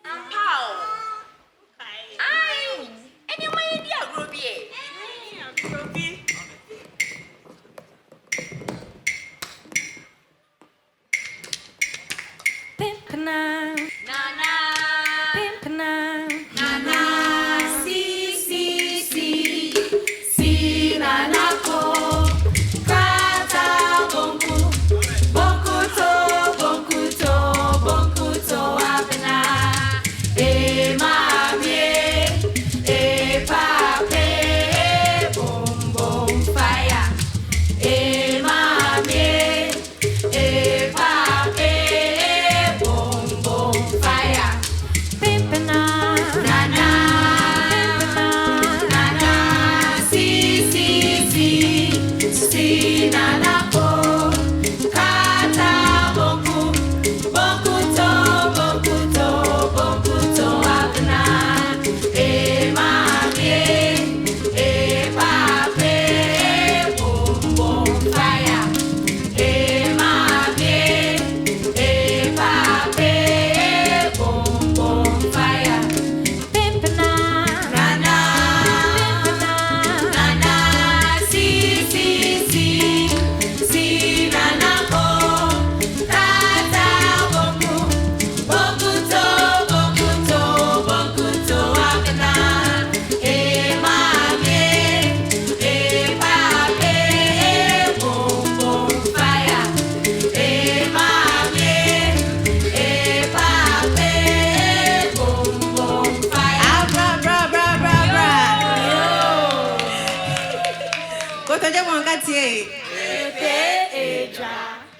How? Ai, any way dia grobi. Pimpana, Nana, pimpana, Nana, si, Nana ko, kata bonku, bonkuto, abena, e mamie, e pape, bom bom fire, e mamie, e pape, bom bom fire. pimpana, Nana, si, Nana ko, kata bonkuto, abna, e mamie, e pape, bom bom fire, e mamie, e pape, bom bom fire. pimpana, Nana, si, Nana ko, tata bonkuto, abena, e mamie, e pape, bom bom fire, e mamie, e pape, bom bom fire. Bra. Koto je mo nka tie.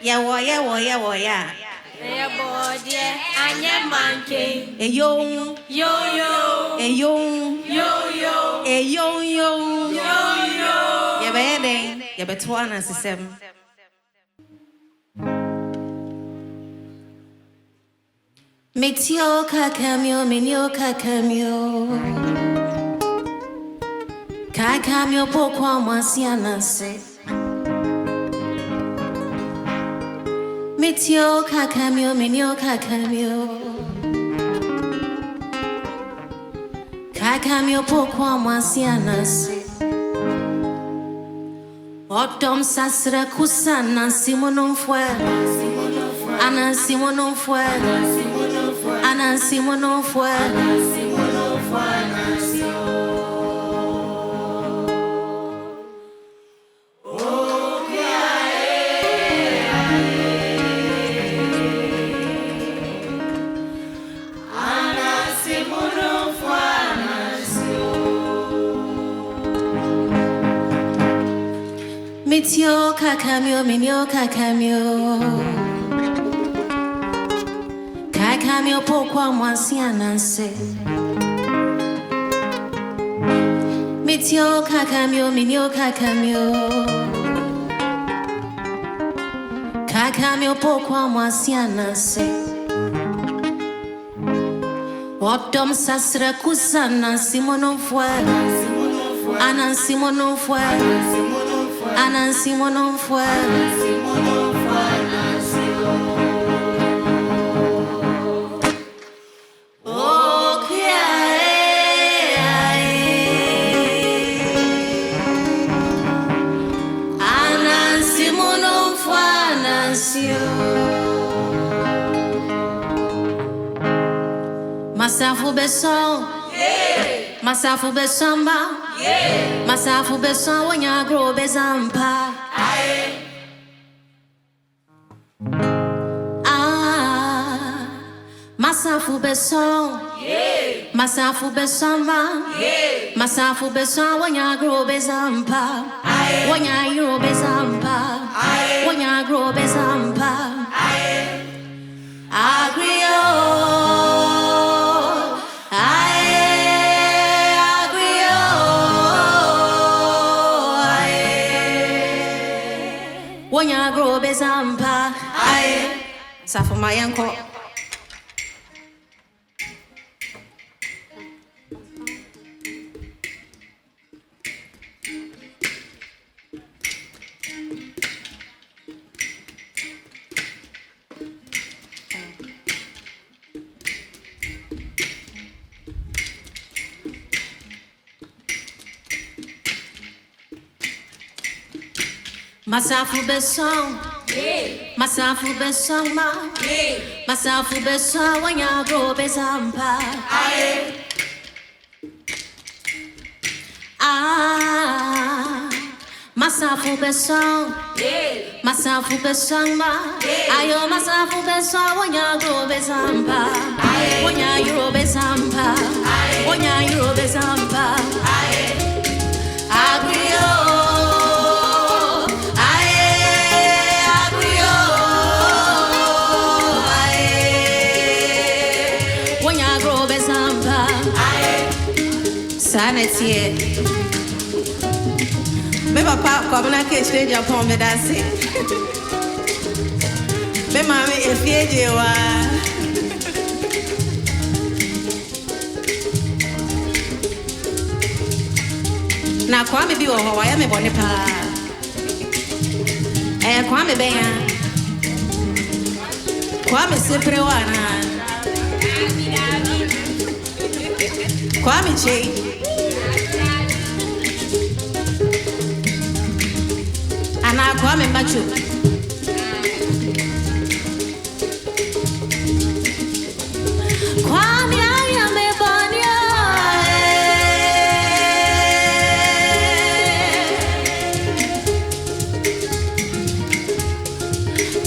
Ya wo ya. Anye manke, Eyong. yo, Ya be den. Ya be to ana sesem. Mitio kakamio, minio kakamio. Kakamio pokwa mwasiana se. Mitio kakamio, minio kakamio. Kakamio pokwa mwasiana se. Odom sasra kusana simonon fue. Ana simonon fue. Ana simonon fue. Mitio kakamio, minio kakamio. Kakamio pokwa mwasiana se. Mitio kakamio, minio kakamio. Kakamio pokwa mwasiana se. Odom sasra kusana simonon fue. Ana simonon fue. Ana simonon fue. Ana simonon fue nació. Masafu beson. Masafu besamba. Masafu beson wanya grow bezampa. Masafu beson. Masafu besamba. Masafu beson wanya grow bezampa. Wanya grow bezampa. Wanya grow bezampa. Agrio. Wanya grow bezampa. Safo mayanko. Masafu besong, masafu besong ma, masafu besong wanya grow besampa. Masafu besong, masafu besong ma, ayo masafu besong wanya grow besampa, wanya grow besampa, wanya grow besampa. Agrio. Sanity. Me papa come na ke change upon me that say. Me mama efieje wa. Na kwa me bi wo ho wa ya me bone pa. Kwa me ben ya. Kwa me sepre wa na. Kwa me che. Ana kwa me macho. Kwa me aya me bonyo.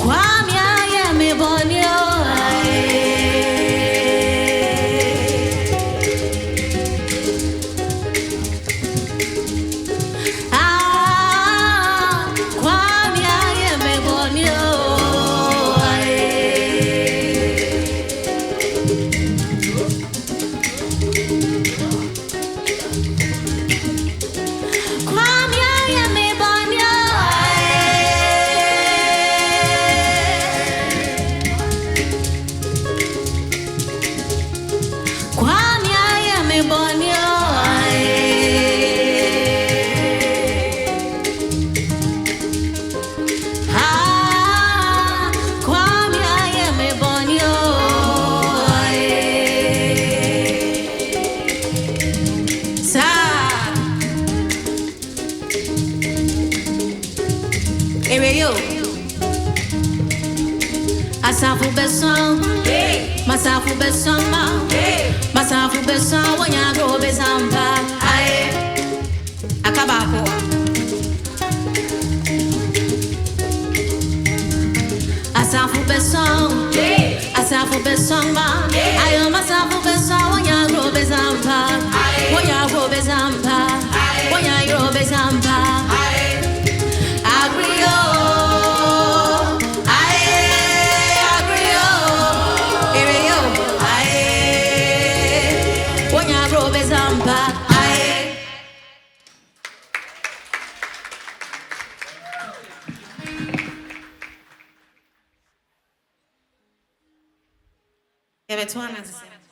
Kwa me aya me bonyo. Masafu besong, masafu besong ma, masafu besong wanya grow besampa. Akabako. Asafu besong ma, ayo masafu besong wanya grow besampa, wanya grow besampa, wanya grow besampa. Agrio. Yeah, but